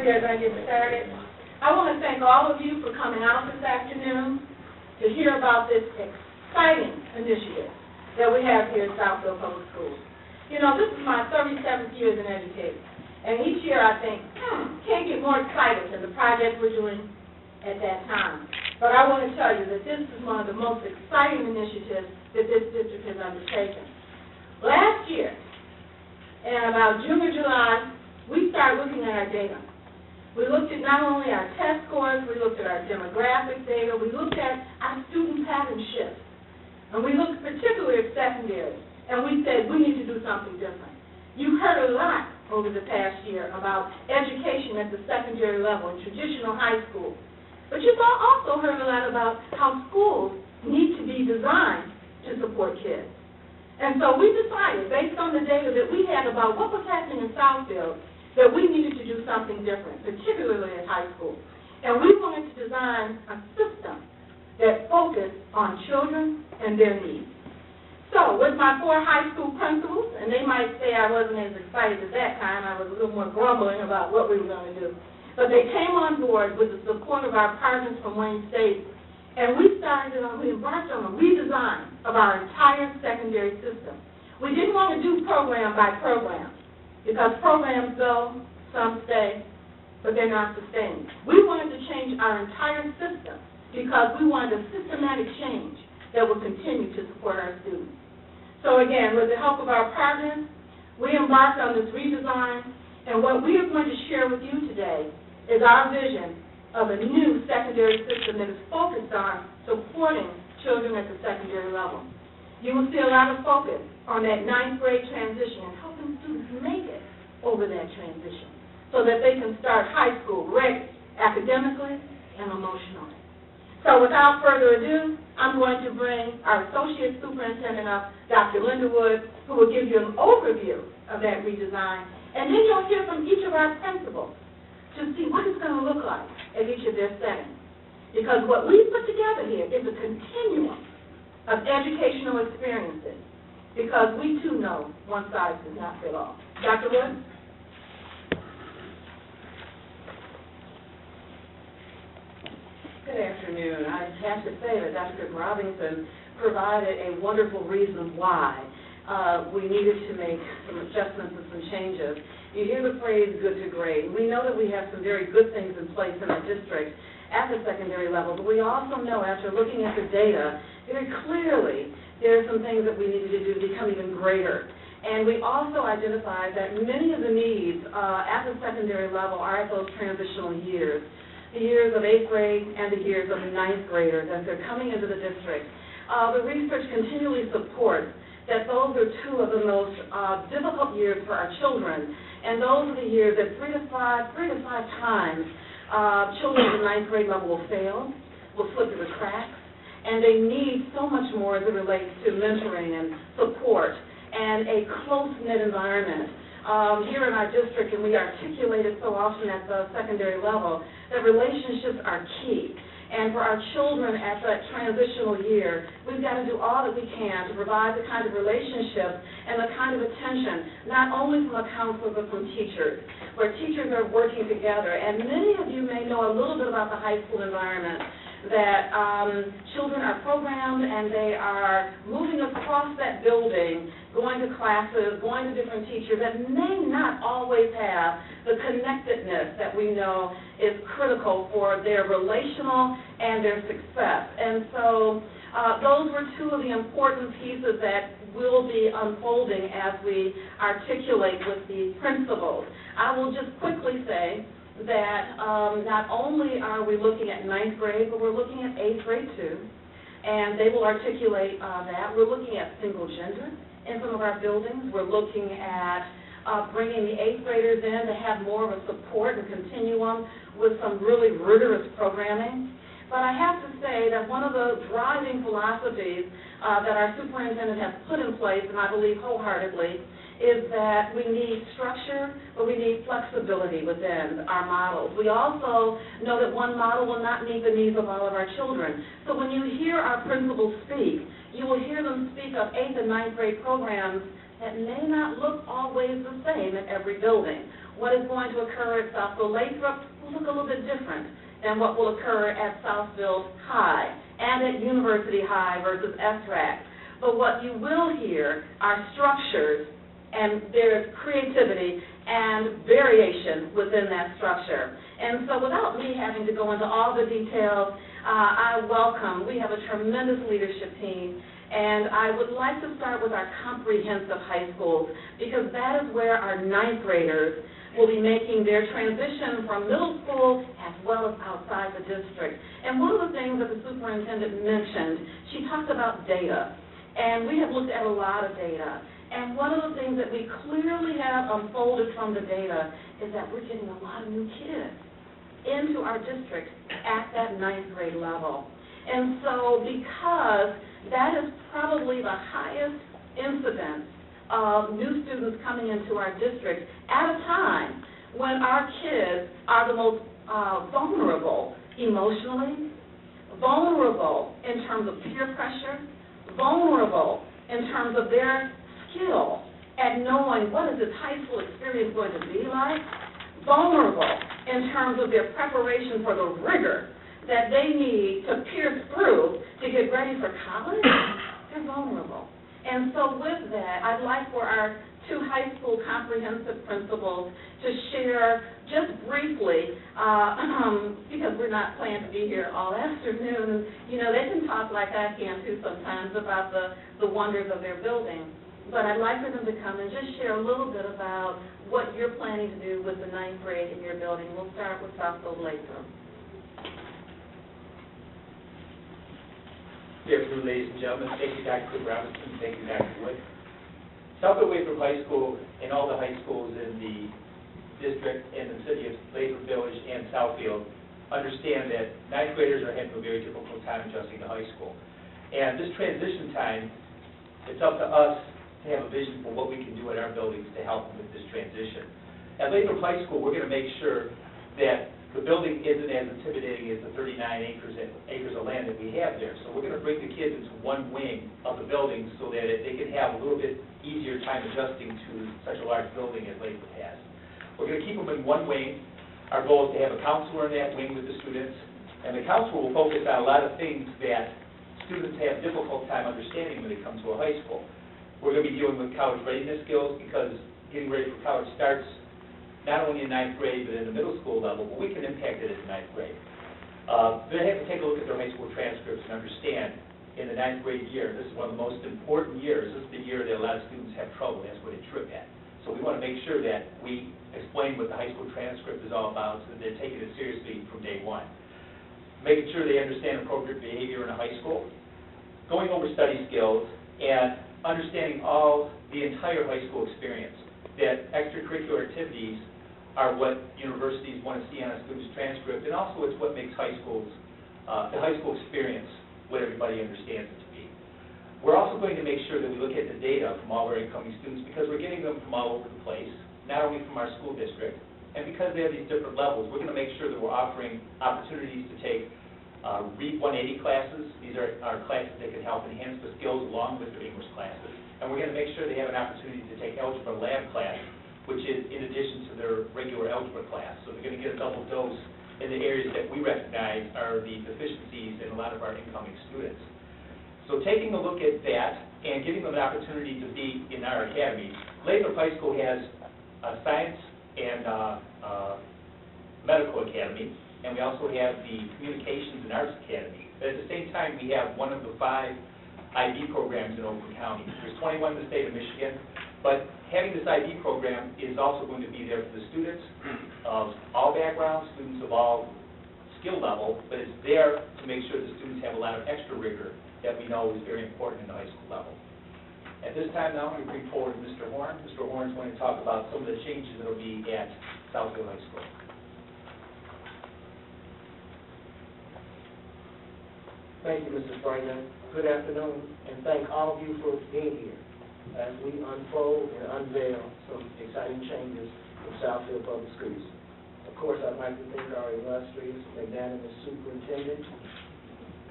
We are going to get started. I want to thank all of you for coming out this afternoon to hear about this exciting initiative that we have here at Southfield Public Schools. You know, this is my 37th year as an educator, and each year I think, can't get more excited than the project we're doing at that time. But I want to tell you that this is one of the most exciting initiatives that this district has undertaken. Last year, in about June or July, we started looking at our data. We looked at not only our test scores, we looked at our demographic data, we looked at our student pattern shifts. And we looked particularly at secondary, and we said we need to do something different. You've heard a lot over the past year about education at the secondary level in traditional high school. But you've also heard a lot about how schools need to be designed to support kids. And so we decided, based on the data that we had about what was happening in Southfield, that we needed to do something different, particularly at high school. And we wanted to design a system that focused on children and their needs. So with my 4 high school principals, and they might say I wasn't as excited at that time, I was a little more grumbling about what we were going to do, but they came on board with the support of our partners from Wayne State, and we embarked on a redesign of our entire secondary system. We didn't want to do program by program, because programs go, some stay, but they're not sustained. We wanted to change our entire system because we wanted a systematic change that will continue to support our students. So again, with the help of our partners, we embarked on this redesign, and what we are going to share with you today is our vision of a new secondary system that is focused on supporting children at the secondary level. You will see a lot of focus on that 9th grade transition and helping students make it over that transition so that they can start high school ready academically and emotionally. So without further ado, I'm going to bring our Associate Superintendent up, Dr. Linda Wood, who will give you an overview of that redesign, and then you'll hear from each of our principals to see what it's going to look like at each of their settings. Because what we put together here is a continuum of educational experiences, because we too know one size does not fit all. Dr. Wood? Good afternoon. I have to say that Dr. Robinson provided a wonderful reason why we needed to make some adjustments and some changes. You hear the phrase good to great. We know that we have some very good things in place in our district at the secondary level, but we also know after looking at the data very clearly there are some things that we needed to do to become even greater. And we also identified that many of the needs at the secondary level are at those transitional years, the years of 8th grade and the years of 9th graders as they're coming into the district. The research continually supports that those are 2 of the most difficult years for our children, and those are the years that 3 to 5 times children at the 9th grade level will fail, will slip through the cracks, and they need so much more as it relates to mentoring and support and a close-knit environment. Here in our district, and we articulate it so often at the secondary level, that relationships are key. And for our children at that transitional year, we've got to do all that we can to provide the kind of relationship and the kind of attention, not only from a counselor but from teachers, where teachers are working together. And many of you may know a little bit about the high school environment, that children are programmed and they are moving across that building, going to classes, going to different teachers that may not always have the connectedness that we know is critical for their relational and their success. And so those were 2 of the important pieces that will be unfolding as we articulate with the principals. I will just quickly say that not only are we looking at 9th grade, but we're looking at 8th grade too, and they will articulate that. We're looking at single gender in some of our buildings. We're looking at bringing the 8th graders in to have more of a support and continuum with some really rigorous programming. But I have to say that one of the driving philosophies that our superintendent has put in place, and I believe wholeheartedly, is that we need structure, but we need flexibility within our models. We also know that one model will not meet the needs of all of our children. So when you hear our principals speak, you will hear them speak of 8th and 9th grade programs that may not look always the same at every building. what is going to occur at Southfield Lathrop will look a little bit different than what will occur at Southfield High and at University High versus SRAC. But what you will hear are structures, and there's creativity and variation within that structure. And so without me having to go into all the details, we have a tremendous leadership team, and I would like to start with our comprehensive high schools, because that is where our ninth graders will be making their transition from middle school as well as outside the district. And one of the things that the superintendent mentioned, she talked about data, and we have looked at a lot of data. And one of the things that we clearly have unfolded from the data is that we're getting a lot of new kids into our district at that ninth grade level. And so because that is probably the highest incidence of new students coming into our district at a time when our kids are the most vulnerable emotionally, vulnerable in terms of peer pressure, vulnerable in terms of their skill at knowing what is this high school experience going to be like, vulnerable in terms of their preparation for the rigor that they need to pierce through to get ready for college. They're vulnerable. And so with that, I'd like for our two high school comprehensive principals to share just briefly, because we're not planning to be here all afternoon. You know, they can talk like I can too sometimes about the wonders of their building. But I'd like for them to come and just share a little bit about what you're planning to do with the ninth grade in your building. We'll start with Southfield Lathrop. Good afternoon, ladies and gentlemen. Thank you, Dr. Cook Robinson. Thank you, Dr. Wood. Southfield Lathrop High School and all the high schools in the district and the city of Lathrop Village and Southfield understand that ninth graders are having a very difficult time adjusting to high school. And this transition time, it's up to us to have a vision for what we can do at our buildings to help them with this transition. At Lathrop High School, we're going to make sure that the building isn't as intimidating as the 39 acres of land that we have there. So we're going to bring the kids into one wing of the building so that they can have a little bit easier time adjusting to such a large building as Lathrop has. We're going to keep them in one wing. Our goal is to have a counselor in that wing with the students, and the counselor will focus on a lot of things that students have difficult time understanding when they come to a high school. We're going to be dealing with college readiness skills, because getting ready for college starts not only in ninth grade but in the middle school level, but we can impact it at the ninth grade. They have to take a look at their high school transcripts and understand in the ninth grade year, this is one of the most important years. This is the year that a lot of students have trouble. That's where they trip at. So we want to make sure that we explain what the high school transcript is all about so that they're taking it seriously from day one. Making sure they understand appropriate behavior in a high school, going over study skills, and understanding the entire high school experience, that extracurricular activities are what universities want to see on a student's transcript, and also it's what makes high schools, the high school experience, what everybody understands it to be. We're also going to make sure that we look at the data from all our incoming students, because we're getting them from all over the place, not only from our school district, and because they have these different levels, we're going to make sure that we're offering opportunities to take Read 180 classes. These are classes that can help enhance the skills along with their English classes. And we're going to make sure they have an opportunity to take Algebra Lab class, which is in addition to their regular algebra class. So they're going to get a double dose in the areas that we recognize are the deficiencies in a lot of our incoming students. So taking a look at that and giving them an opportunity to be in our academy, Lathrop High School has a science and medical academy, and we also have the Communications and Arts Academy. But at the same time, we have one of the 5 IB programs in Oakland County. There's 21 in the state of Michigan, but having this IB program is also going to be there for the students of all backgrounds, students of all skill level, but it's there to make sure the students have a lot of extra rigor that we know is very important in the high school level. At this time now, I'm going to bring forward Mr. Horn. Mr. Horn is going to talk about some of the changes that will be at Southfield High School. Thank you, Mrs. Bergna. Good afternoon, and thank all of you for being here as we unfold and unveil some exciting changes in Southfield Public Schools. Of course, I'd like to thank our illustrious, magnanimous superintendent.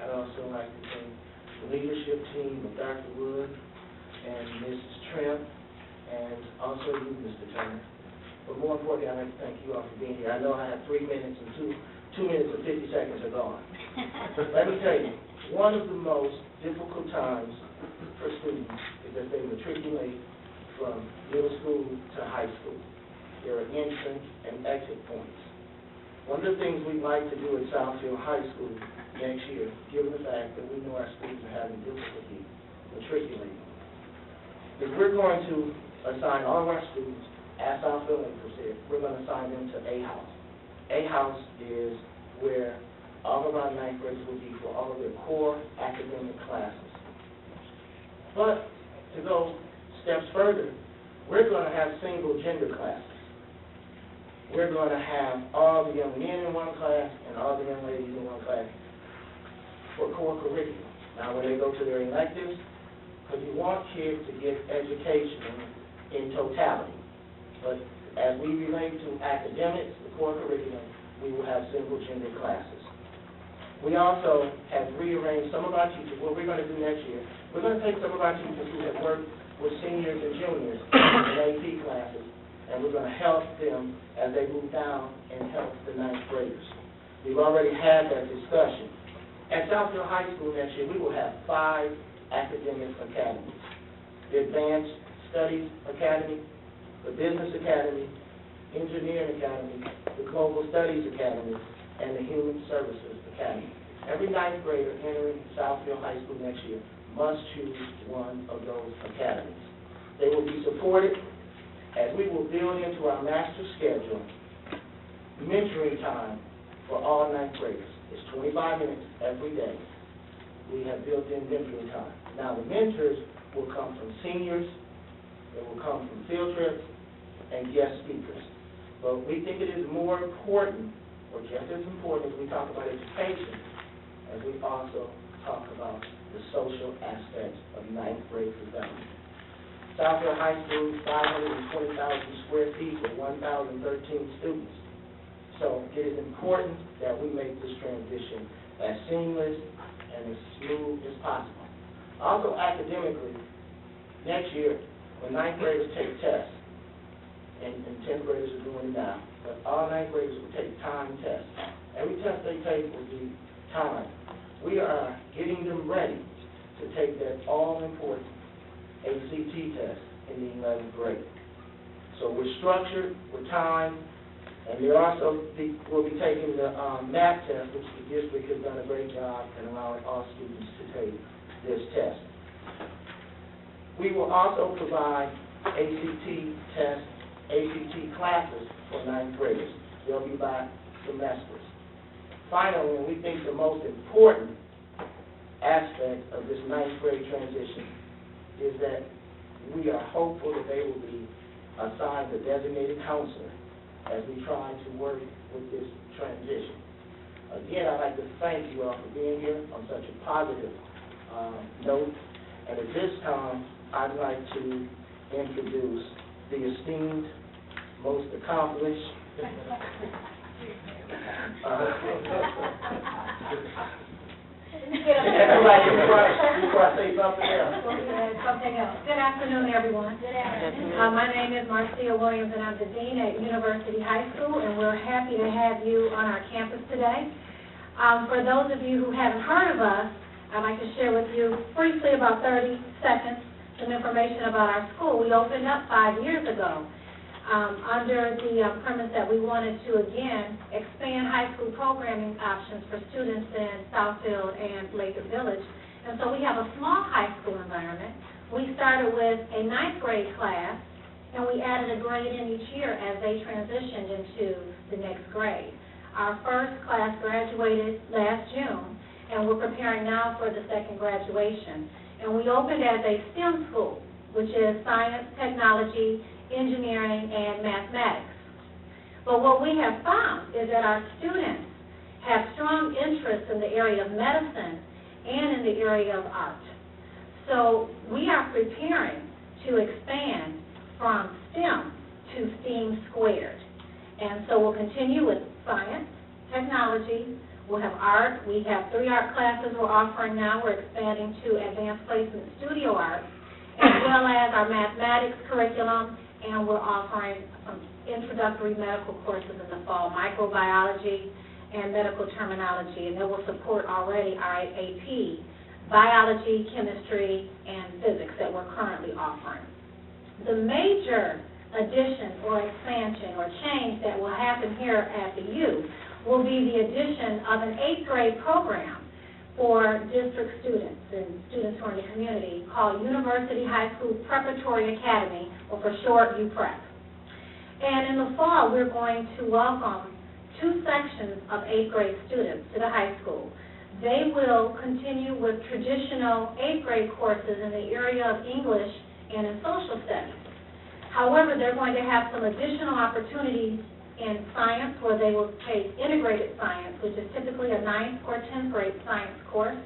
I'd also like to thank the leadership team of Dr. Wood and Mrs. Trimp, and also you, Mr. Turner, but more importantly, I'd like to thank you all for being here. I know I have 3 minutes and 2 minutes and 50 seconds are gone. Let me tell you, one of the most difficult times for students is that they matriculate from middle school to high school. There are entrance and exit points. One of the things we'd like to do at Southfield High School next year, given the fact that we know our students are having difficulty matriculating, is we're going to assign all of our students, as Southfield April said, we're going to assign them to a house. A house is where all of our ninth graders will be for all of their core academic classes. But to go steps further, we're going to have single gender classes. We're going to have all the young men in one class and all the young ladies in one class for core curriculum. Now, when they go to their electives, because you want kids to get education in totality. But as we relate to academics, the core curriculum, we will have single gender classes. We also have rearranged some of our teachers. What we're going to do next year, we're going to take some of our teachers who have worked with seniors and juniors in AP classes, and we're going to help them as they move down and help the ninth graders. We've already had that discussion. At Southfield High School next year, we will have 5 academic academies: the Advanced Studies Academy, the Business Academy, Engineering Academy, the Global Studies Academy, and the Human Services Academy. Every ninth grader entering Southfield High School next year must choose one of those academies. They will be supported as we will build into our master schedule mentoring time for all ninth graders. It's 25 minutes every day. We have built in mentoring time. Now, the mentors will come from seniors, they will come from field trips, and guest speakers. But we think it is more important, or just as important as we talk about education, as we also talk about the social aspects of ninth grade development. Southfield High School, 520,000 square feet with 1,013 students. So it is important that we make this transition as seamless and as smooth as possible. Also academically, next year, when ninth graders take tests, and 10th graders are doing it now, but all ninth graders will take time tests. Every test they take will be time. We are getting them ready to take that all-important ACT test in the 11th grade. So we're structured with time, and they also will be taking the math test, which the district has done a great job in allowing all students to take this test. We will also provide ACT tests, ACT classes for ninth graders. They'll be by semesters. Finally, and we think the most important aspect of this ninth grade transition is that we are hopeful that they will be assigned a designated counselor as we try to work with this transition. Again, I'd like to thank you all for being here on such a positive note. And at this time, I'd like to introduce the esteemed, most accomplished, before I say something else. Good afternoon, everyone. Good afternoon. My name is Marcia Williams, and I'm the Dean at University High School, and we're happy to have you on our campus today. For those of you who haven't heard of us, I'd like to share with you briefly, about 30 seconds, some information about our school. We opened up 5 years ago under the premise that we wanted to, again, expand high school programming options for students in Southfield and Lathrop Village. And so we have a small high school environment. We started with a ninth grade class, and we added a grade in each year as they transitioned into the next grade. Our first class graduated last June, and we're preparing now for the second graduation. And we opened as a STEM school, which is science, technology, engineering, and mathematics. But what we have found is that our students have strong interest in the area of medicine and in the area of art. So we are preparing to expand from STEM to STEAM squared. And so we'll continue with science, technology, we'll have art. We have 3 art classes we're offering now. We're expanding to advanced placement studio art, as well as our mathematics curriculum and we're offering some introductory medical courses in the fall, microbiology and medical terminology, and that will support already our AP, biology, chemistry, and physics that we're currently offering. The major addition or expansion or change that will happen here at the U will be the addition of an 8th grade program for district students and students who are in the community called University High School Preparatory Academy, or for short, UPrep. And in the fall, we're going to welcome 2 sections of 8th grade students to the high school. They will continue with traditional 8th grade courses in the area of English and in social studies. However, they're going to have some additional opportunities in science, where they will take integrated science, which is typically a 9th or 10th grade science course.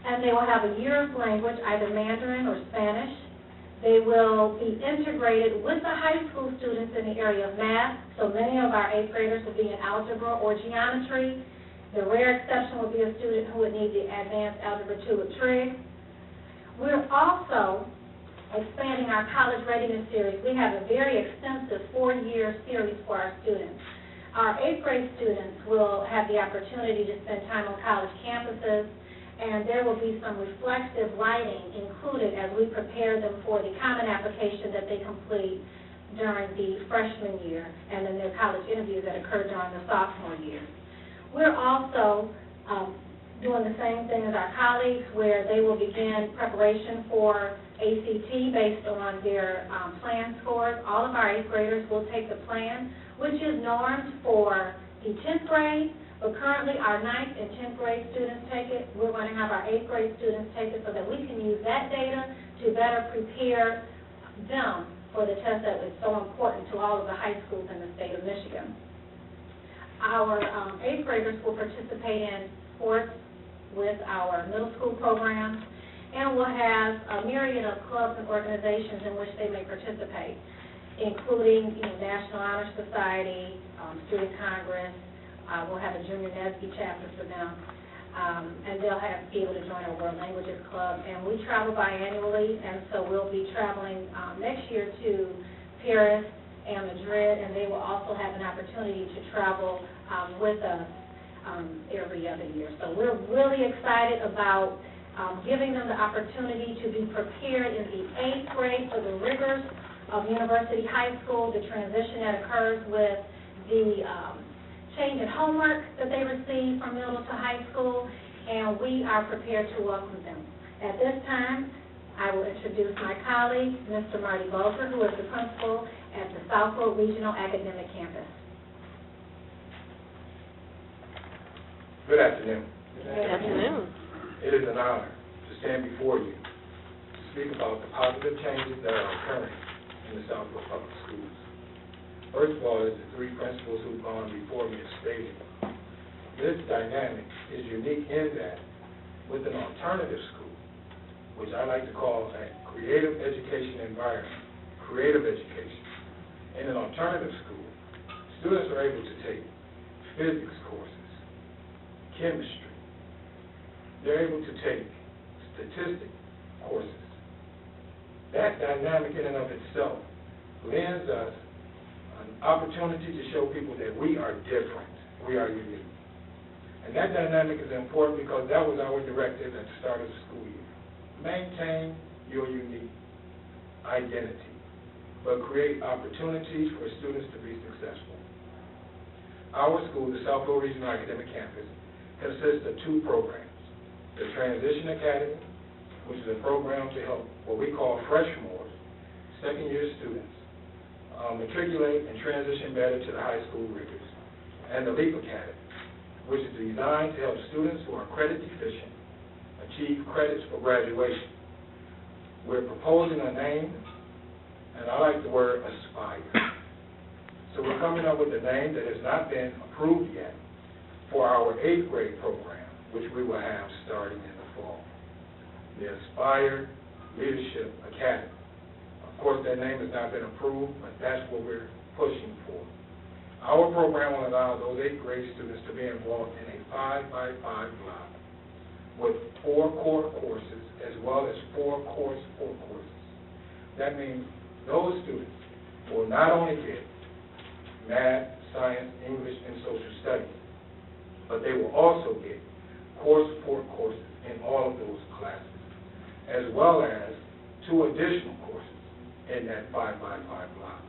And they will have a year of language, either Mandarin or Spanish. They will be integrated with the high school students in the area of math, so many of our 8th graders will be in algebra or geometry. The rare exception will be a student who would need the advanced algebra 2 with trig. We're also expanding our college readiness series. We have a very extensive 4-year series for our students. Our 8th grade students will have the opportunity to spend time on college campuses, and there will be some reflective writing included as we prepare them for the common application that they complete during the freshman year, and then their college interviews that occur during the sophomore year. We're also doing the same thing as our colleagues, where they will begin preparation for ACT based on their plan scores. All of our 8th graders will take the plan, which is normed for the 10th grade, but currently our 9th and 10th grade students take it. We're going to have our 8th grade students take it so that we can use that data to better prepare them for the test that is so important to all of the high schools in the state of Michigan. Our 8th graders will participate in sports with our middle school programs, and we'll have a myriad of clubs and organizations in which they may participate, including National Honor Society, Student Congress. We'll have a Junior NESB chapter for them, and they'll be able to join our World Languages Club. And we travel biannually, and so we'll be traveling next year to Paris and Madrid, and they will also have an opportunity to travel with us every other year. So we're really excited about giving them the opportunity to be prepared in the 8th grade for the rigors of University High School, the transition that occurs with the change in homework that they receive from middle to high school, and we are prepared to welcome them. At this time, I will introduce my colleague, Mr. Marty Bolter, who is the principal at the Southfield Regional Academic Campus. Good afternoon. Good afternoon. It is an honor to stand before you to speak about the positive changes that are occurring in the Southfield Public Schools. First of all, as the 3 principals who've gone before me have stated, this dynamic is unique in that with an alternative school, which I like to call a creative education environment, creative education. In an alternative school, students are able to take physics courses, chemistry. They're able to take statistics courses. That dynamic in and of itself lends us an opportunity to show people that we are different, we are unique. And that dynamic is important because that was our directive at the start of the school year. Maintain your unique identity, but create opportunities for students to be successful. Our school, the Southfield Regional Academic Campus, consists of 2 programs. The Transition Academy, which is a program to help what we call freshmores, second-year students, matriculate and transition better to the high school rigors. And the LEAP Academy, which is designed to help students who are credit deficient achieve credits for graduation. We're proposing a name, and I like the word aspire. So we're coming up with a name that has not been approved yet for our 8th grade program, which we will have starting in the fall. The Aspire Leadership Academy. Of course, that name has not been approved, but that's what we're pushing for. Our program will allow those 8th grade students to be involved in a 5x5 block with 4 core courses as well as 4 courses. That means those students will not only get math, science, English, and social studies, but they will also get core support courses in all of those classes, as well as 2 additional courses in that 5x5 block.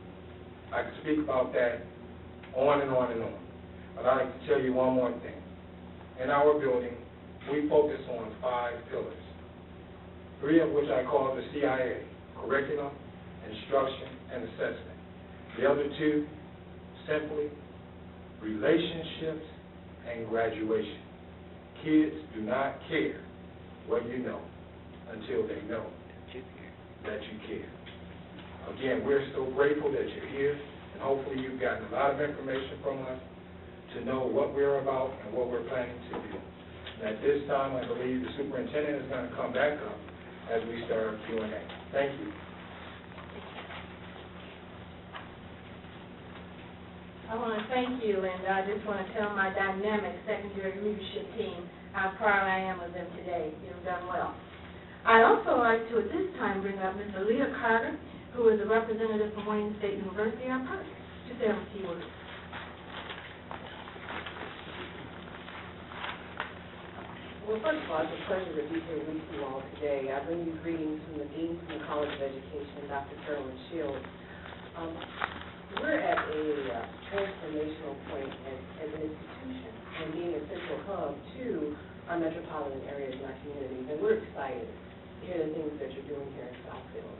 I could speak about that on and on and on, but I'd like to tell you one more thing. In our building, we focus on 5 pillars, 3 of which I call the CIA, curriculum, instruction, and assessment. The other 2, simply relationships and graduation. Kids do not care what you know until they know that you care. Again, we're so grateful that you're here, and hopefully you've gotten a lot of information from us to know what we're about and what we're planning to do. And at this time, I believe the superintendent is going to come back up as we start our Q&A. Thank you. I want to thank you, and I just want to tell my dynamic secondary leadership team how proud I am of them today. You've done well. I'd also like to, at this time, bring up Ms. Aaliyah Carter, who is a representative from Wayne State University, our partner. Just say a few words. Well, first of all, it's a pleasure to be here with you all today. I bring you greetings from the Dean from the College of Education, Dr. Carolyn Shields. We're at a transformational point as an institution and being a central hub to our metropolitan areas and our communities, and we're excited to hear the things that you're doing here in Southfield.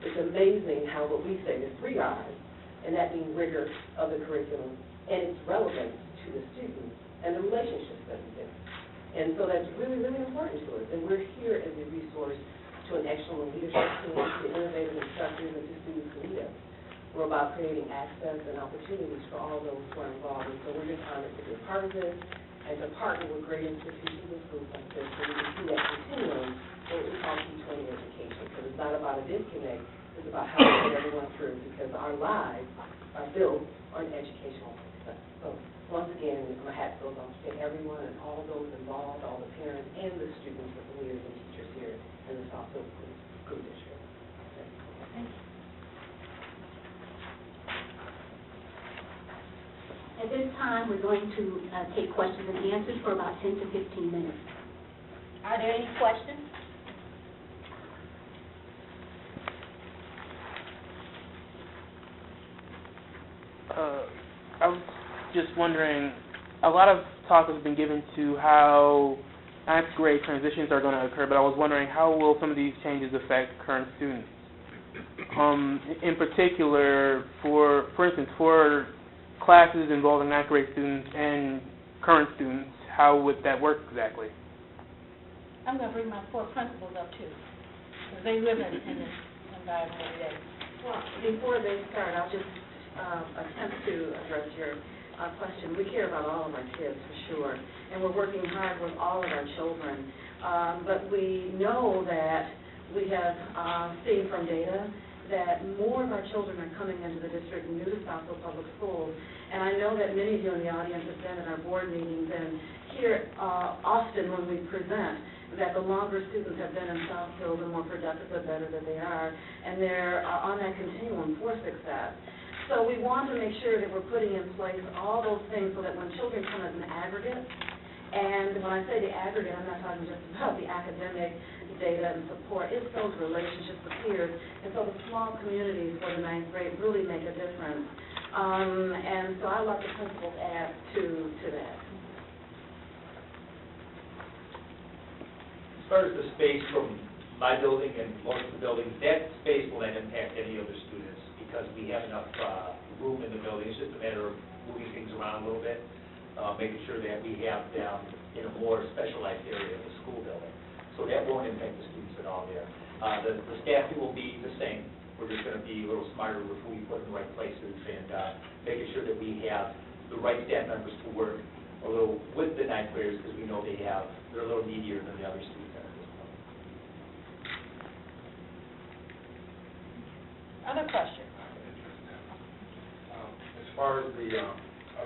It's amazing how what we say, the 3 R's, and that being rigor of the curriculum and its relevance to the students and the relationships that we build. And so that's really, really important to us, and we're here as a resource to an excellent leadership team, to innovative instructors, and to students who lead us. We're about creating access and opportunities for all those who are involved, and so we're just honored to be a part of this and to partner with great institutions and schools like this so we can see that continuum, what we call T20 education, because it's not about a disconnect, it's about how to get everyone through, because our lives are built on educational success. So once again, my hat goes off to everyone and all those involved, all the parents and the students, with the leaders and teachers here in the Southfield School District. Thank you. At this time, we're going to take questions and answers for about 10 to 15 minutes. Are there any questions? I was just wondering, a lot of talk has been given to how 9th grade transitions are going to occur, but I was wondering how will some of these changes affect current students? In particular, for instance, for classes involving 9th grade students and current students, how would that work exactly? I'm going to bring my 4 principals up too, because they live in this environment every day. Well, before they start, I'll just attempt to address your question. We care about all of our kids, for sure, and we're working hard with all of our children. But we know that we have seen from data that more of our children are coming into the district new to Southfield Public Schools. And I know that many of you in the audience have been at our board meetings and hear often when we present that the longer students have been in Southfield, the more productive, the better that they are, and they're on that continuum for success. So we want to make sure that we're putting in place all those things so that when children come as an aggregate, and when I say the aggregate, I'm not talking just about the academic data and support, it's those relationships with peers, and so the small communities for the 9th grade really make a difference. And so I'll let the principals add to that. As far as the space from my building and most of the buildings, that space will not impact any other students because we have enough room in the building. It's just a matter of moving things around a little bit, making sure that we have them in a more specialized area of the school building. So that won't impact the students at all there. The staffing will be the same. We're just going to be a little smarter with who we put in the right places and making sure that we have the right staff members to work a little with the 9th graders because we know they're a little needier than the other students at this point. Other questions? As far as the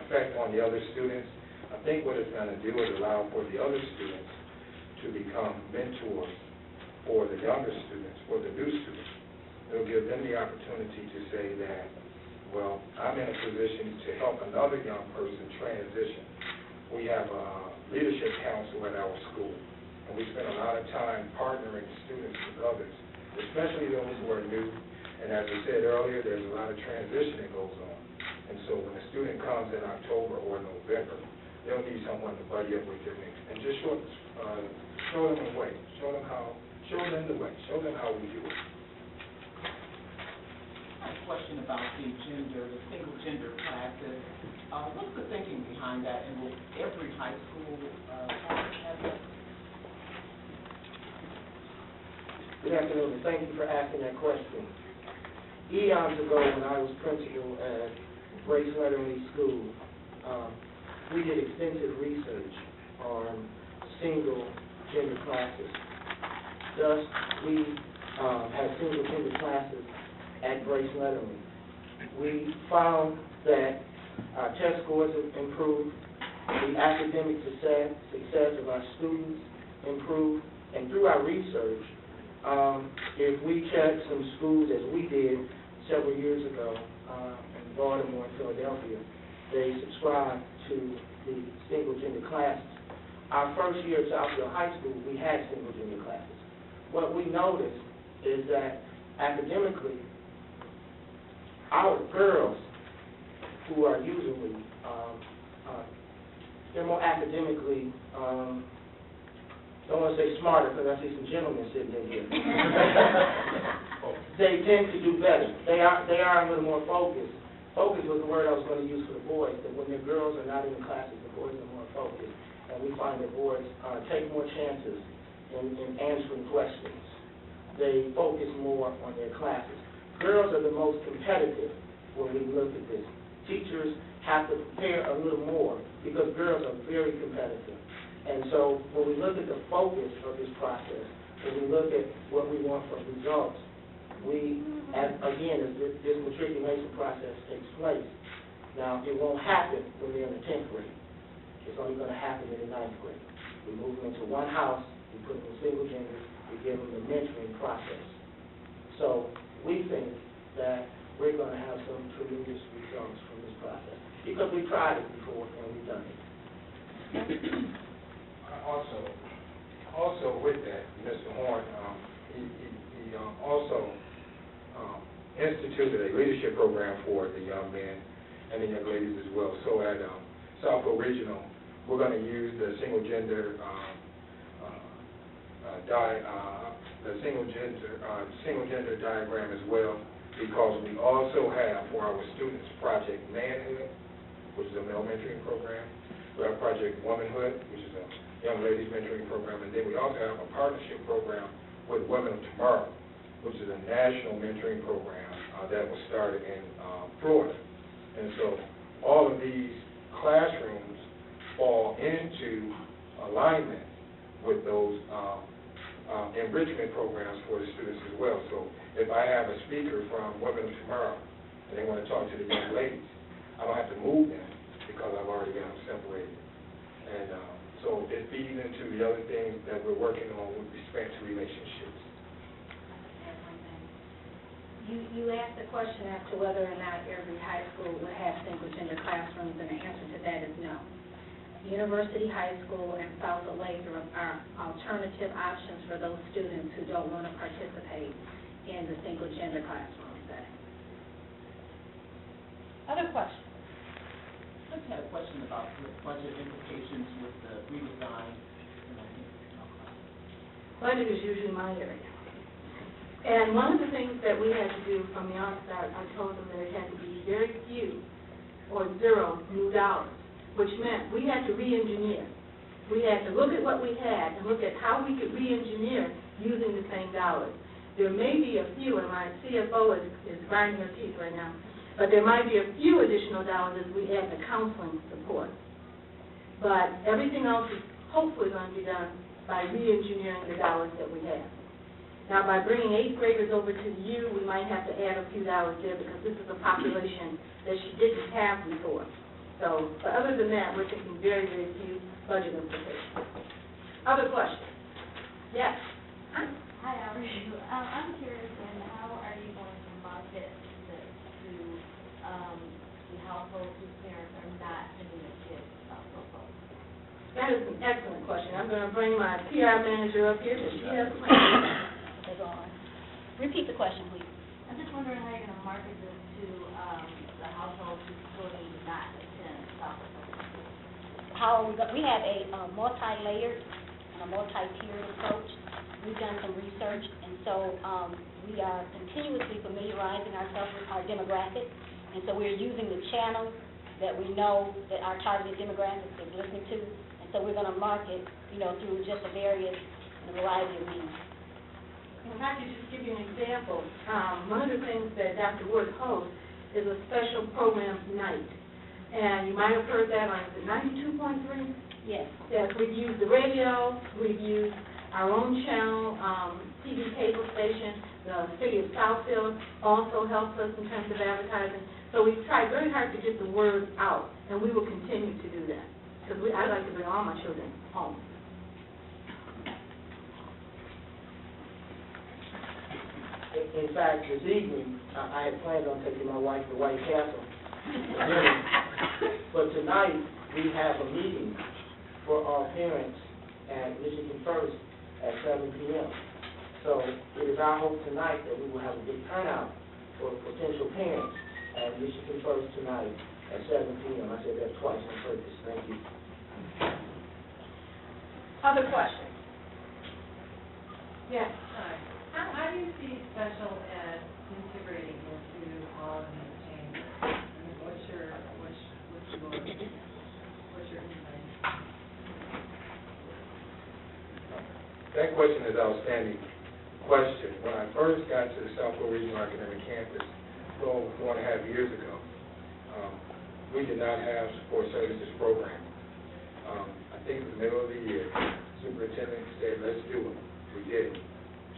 effect on the other students, I think what it's going to do is allow for the other students to become mentors for the younger students, for the new students. It'll give them the opportunity to say that, well, I'm in a position to help another young person transition. We have a leadership council at our school, and we spend a lot of time partnering students with others, especially those who are new. And as we said earlier, there's a lot of transition that goes on. And so when a student comes in October or November, they'll need someone to buddy up with them and just show them the way, show them the way, show them how we do it. I have a question about the single gender classes. What's the thinking behind that, and will every high school have that? Good afternoon, and thank you for asking that question. Eons ago, when I was principal at Grace Lettering School, we did extensive research on single gender classes. Thus, we had single gender classes at Grace Lettering. We found that our test scores have improved, the academic success of our students improved, and through our research, if we check some schools as we did several years ago in Baltimore and Philadelphia, they subscribed to the single gender classes. Our first year at Southfield High School, we had single gender classes. What we noticed is that academically, our girls, who are usually, they're more academically, don't want to say smarter because I see some gentlemen sitting in here. They tend to do better. They are a little more focused. Focus was the word I was going to use for the boys, that when the girls are not in the classes, the boys are more focused. And we find that boys take more chances in answering questions. They focus more on their classes. Girls are the most competitive when we look at this. Teachers have to prepare a little more because girls are very competitive. And so when we look at the focus of this process, when we look at what we want from results, we, as this matriculation process takes place. Now, it won't happen when they're in the 10th grade. It's only going to happen in the 9th grade. We move them into one house, we put them in single gender, we give them the mentoring process. So we think that we're going to have some tremendous results from this process because we tried it before and we've done it. Also with that, Mr. Horn, he also instituted a leadership program for the young men and the young ladies as well. So at Southfield Regional, we're going to use the single gender diagram as well, because we also have for our students Project Manhood, which is a male mentoring program. We have Project Womanhood, which is a young ladies mentoring program, and then we also have a partnership program with Women of Tomorrow, which is a national mentoring program that was started in Florida. And so all of these classrooms fall into alignment with those enrichment programs for the students as well. So if I have a speaker from Women of Tomorrow and they want to talk to the young ladies, I don't have to move them because I've already got them separated. And so it feeds into the other things that we're working on with respect to relationships. You asked the question as to whether or not every high school would have single gender classrooms, and the answer to that is no. University High School and Southfield Lathrop are alternative options for those students who don't want to participate in the single gender classroom setting. Other questions? I just had a question about the budget implications with the redesign. Budget is usually my area. And one of the things that we had to do from the onset, I told them that it had to be very few or zero new dollars, which meant we had to re-engineer. We had to look at what we had and look at how we could re-engineer using the same dollars. There may be a few, and my CFO is grinding her teeth right now, but there might be a few additional dollars as we add the counseling support. But everything else is hopefully going to be done by re-engineering the dollars that we have. Now, by bringing 8th graders over to you, we might have to add a few dollars there because this is a population that she didn't have before. So, but other than that, we're thinking very, very few budget implications. Other questions? Yes? Hi, how are you? I'm curious, and how are you going market this to the households whose parents are not sending their kids to Southfield Public? That is an excellent question. I'm going to bring my PR manager up here, because she has a plan. Repeat the question, please. I'm just wondering how you're going to market this to the households whose children do not attend Southfield Public Schools. We have a multi-layered and a multi-tiered approach. We've done some research, and so we are continuously familiarizing ourselves with our demographics, and so we're using the channels that we know that our targeted demographics is listening to, and so we're going to market, through just a variety of means. If I could just give you an example, one of the things that Dr. Wood hosts is a special programs night. And you might have heard that on, is it 92.3? Yes. Yes, we've used the radio, we've used our own channel, TV cable station. The city of Southfield also helps us in terms of advertising. So we've tried very hard to get the word out, and we will continue to do that. Because I like to bring all my children home. In fact, this evening, I had planned on taking my wife to White Castle for dinner. But tonight, we have a meeting for our parents at Michigan First at 7 p.m. So it is our hope tonight that we will have a big turnout for potential parents at Michigan First tonight at 7 p.m. I said that twice on purpose. Thank you. Other questions? Yes. How do you see special ed integrating into all of these changes? I mean, what's your insight? That question is an outstanding question. When I first got to the Southfield Regional Academic Campus, 4.5 years ago, we did not have support services program. I think in the middle of the year, superintendent said, let's do it. We did.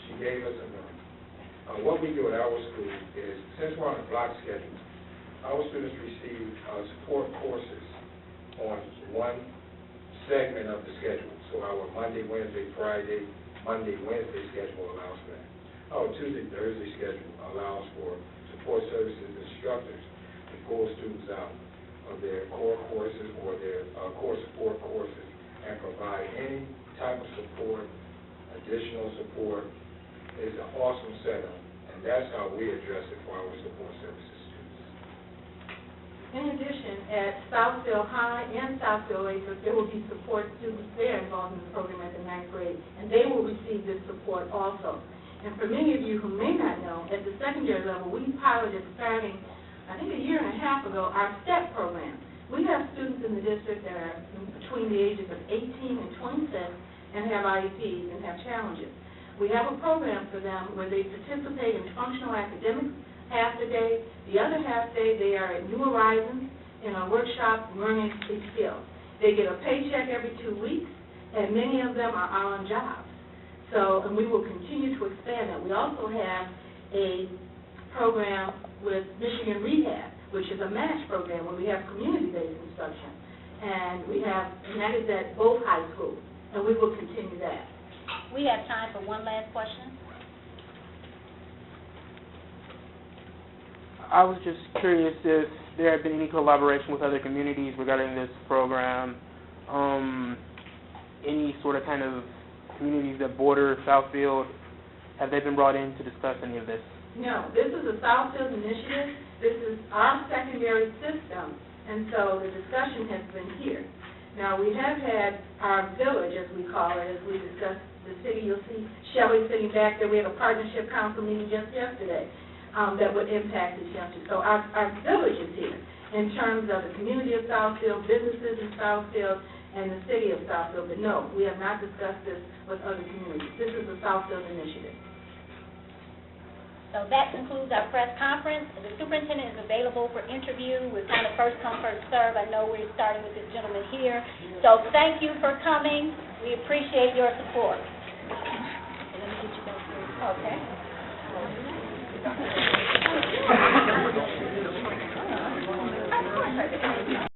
She gave us a number. What we do at our school is, since we're on a block schedule, our students receive support courses on one segment of the schedule. So our Monday, Wednesday, Friday, Monday, Wednesday schedule allows for that. Our Tuesday, Thursday schedule allows for support services instructors to pull students out of their core courses or their core support courses and provide any type of support, additional support. It's an awesome setup, and that's how we address it for our support services students. In addition, at Southfield High and Southfield Acres, there will be support students there involved in the program at the 9th grade, and they will receive this support also. And for many of you who may not know, at the secondary level, we piloted starting, I think, a year and a half ago, our STEP program. We have students in the district that are between the ages of 18 and 26 and have IEPs and have challenges. We have a program for them where they participate in functional academics half the day. The other half day, they are at New Horizons in a workshop learning these skills. They get a paycheck every 2 weeks, and many of them are on jobs. So, and we will continue to expand that. We also have a program with Michigan Rehab, which is a match program where we have community-based instruction. And that is at both high schools, and we will continue that. We have time for one last question. I was just curious if there had been any collaboration with other communities regarding this program, any sort of kind of communities that border Southfield. Have they been brought in to discuss any of this? No, this is a Southfield initiative. This is our secondary system, and so the discussion has been here. Now, we have had our village, as we call it, as we discussed the city. You'll see Shelley sitting back there. We have a partnership council meeting just yesterday that would impact these youngsters. So our village is here in terms of the community of Southfield, businesses in Southfield, and the city of Southfield. But no, we have not discussed this with other communities. This is a Southfield initiative. So that concludes our press conference. The superintendent is available for interview. We're kind of first come, first serve. I know we're starting with this gentleman here. So thank you for coming. We appreciate your support. Let me get you back here. Okay.